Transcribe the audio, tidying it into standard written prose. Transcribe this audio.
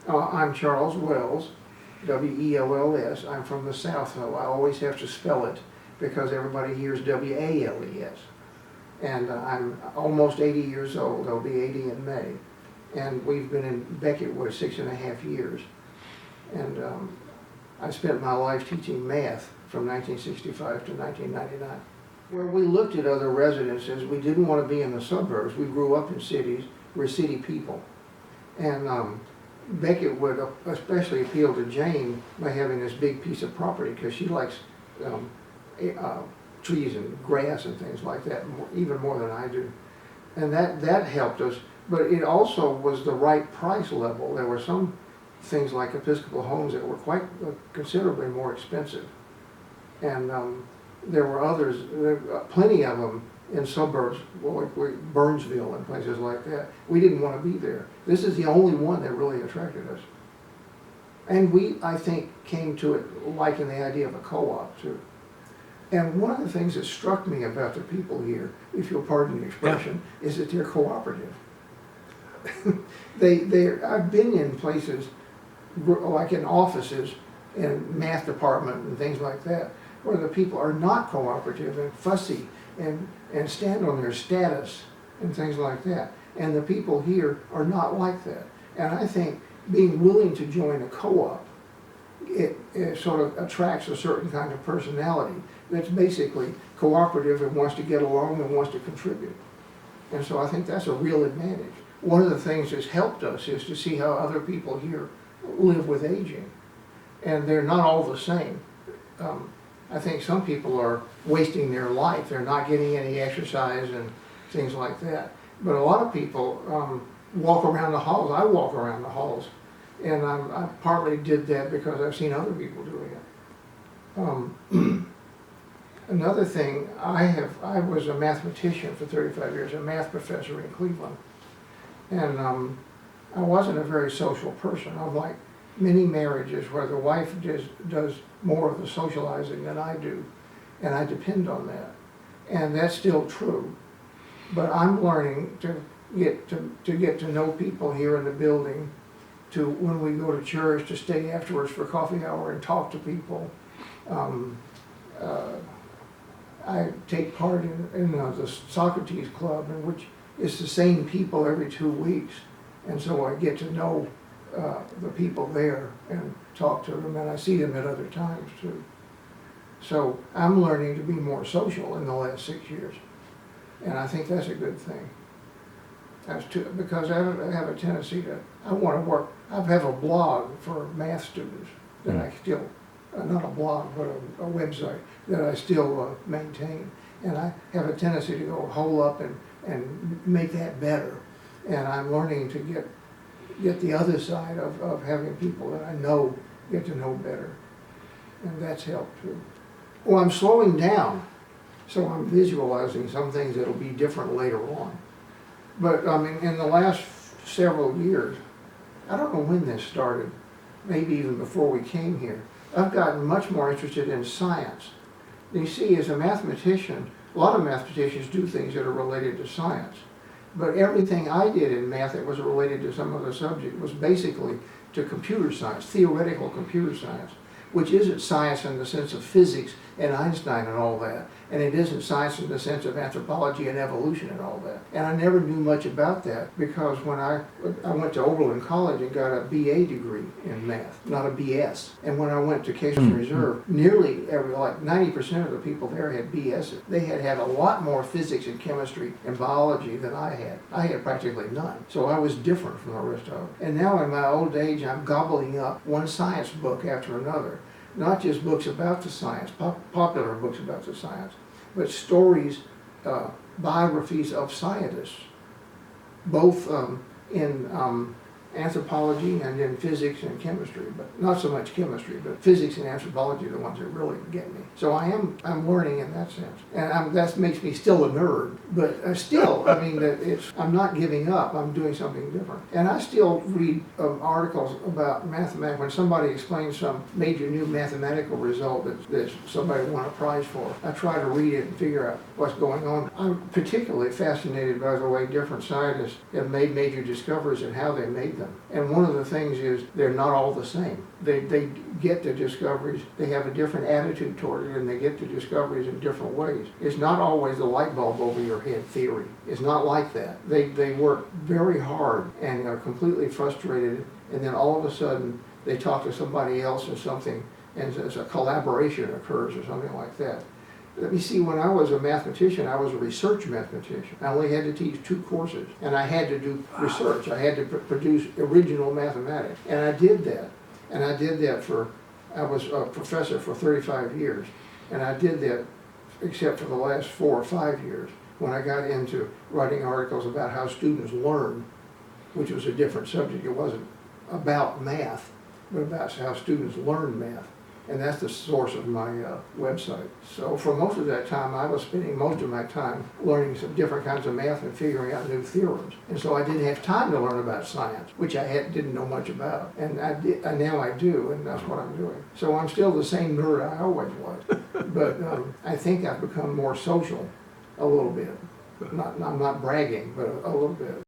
I'm Charles Wells, W-E-L-L-S. I'm from the South, so I always have to spell it because everybody hears W-A-L-E-S. And I'm almost 80 years old. I'll be 80 in May. And we've been in Becketwood 6.5 years. And I spent my life teaching math from 1965 to 1999. Where we looked at other residences, we didn't want to be in the suburbs. We grew up in cities. We're city people. And Becketwood especially appealed to Jane by having this big piece of property because she likes trees and grass and things like that, even more than I do. And that helped us, but it also was the right price level. There were some things like Episcopal homes that were quite considerably more expensive. And there were others, plenty of them in suburbs, like Burnsville and places like that. We didn't want to be there. This is the only one that really attracted us. And we, I think, came to it liking the idea of a co-op too. And one of the things that struck me about the people here, if you'll pardon the expression, is that they're cooperative. I've been in places, like in offices, in math department and things like that, where the people are not cooperative and fussy and stand on their status and things like that. And the people here are not like that. And I think being willing to join a co-op, it sort of attracts a certain kind of personality that's basically cooperative and wants to get along and wants to contribute. And so I think that's a real advantage. One of the things that's helped us is to see how other people here live with aging. And they're not all the same. I think some people are wasting their life. They're not getting any exercise and things like that. But a lot of people walk around the halls. I walk around the halls. And I partly did that because I've seen other people doing it. Another thing, I was a mathematician for 35 years, a math professor in Cleveland. And I wasn't a very social person. I'm like many marriages where the wife does more of the socializing than I do, and I depend on that. And that's still true. But I'm learning to get to know people here in the building, to when we go to church, to stay afterwards for coffee hour and talk to people. I take part in the Socrates Club, in which it's the same people every 2 weeks, and so I get to know the people there and talk to them, and I see them at other times too. So I'm learning to be more social in the last 6 years, and I think that's a good thing. Because I have a tendency I want to work. I have a blog for math students that I still, not a blog, but a website that I still maintain. And I have a tendency to go hole up and make that better. And I'm learning to get the other side of having people that I know get to know better. And that's helped too. Well, I'm slowing down, so I'm visualizing some things that'll be different later on. But I mean, in the last several years, I don't know when this started, maybe even before we came here, I've gotten much more interested in science. You see, as a mathematician, a lot of mathematicians do things that are related to science. But everything I did in math that was related to some other subject was basically to computer science, theoretical computer science, which isn't science in the sense of physics and Einstein and all that. And it isn't science in the sense of anthropology and evolution and all that. And I never knew much about that because when I went to Oberlin College and got a BA degree in math, not a BS. And when I went to Case Reserve, nearly like 90% of the people there had BSs. They had a lot more physics and chemistry and biology than I had. I had practically none. So I was different from the rest of them. And now in my old age, I'm gobbling up one science book after another. Not just books about the science, popular books about the science, but stories, biographies of scientists, both in anthropology and in physics and chemistry, but not so much chemistry, but physics and anthropology are the ones that really get me. So I'm learning in that sense, and that makes me still a nerd, but still, I mean, I'm not giving up. I'm doing something different, and I still read articles about mathematics. When somebody explains some major new mathematical result that somebody won a prize for, I try to read it and figure out what's going on. I'm particularly fascinated by the way different scientists have made major discoveries and how they made them. them. And one of the things is they're not all the same. They get the discoveries, they have a different attitude toward it, and they get the discoveries in different ways. It's not always the light bulb over your head theory. It's not like that. They work very hard and are completely frustrated, and then all of a sudden they talk to somebody else or something, and a collaboration occurs or something like that. Let me see, when I was a mathematician, I was a research mathematician. I only had to teach 2 courses, and I had to do research. I had to produce original mathematics, and I did that. And I did that I was a professor for 35 years, and I did that except for the last 4 or 5 years, when I got into writing articles about how students learn, which was a different subject. It wasn't about math, but about how students learn math. And that's the source of my website. So for most of that time, I was spending most of my time learning some different kinds of math and figuring out new theorems. And so I didn't have time to learn about science, which I didn't know much about. And now I do, and that's what I'm doing. So I'm still the same nerd I always was. But I think I've become more social a little bit. I'm not bragging, but a little bit.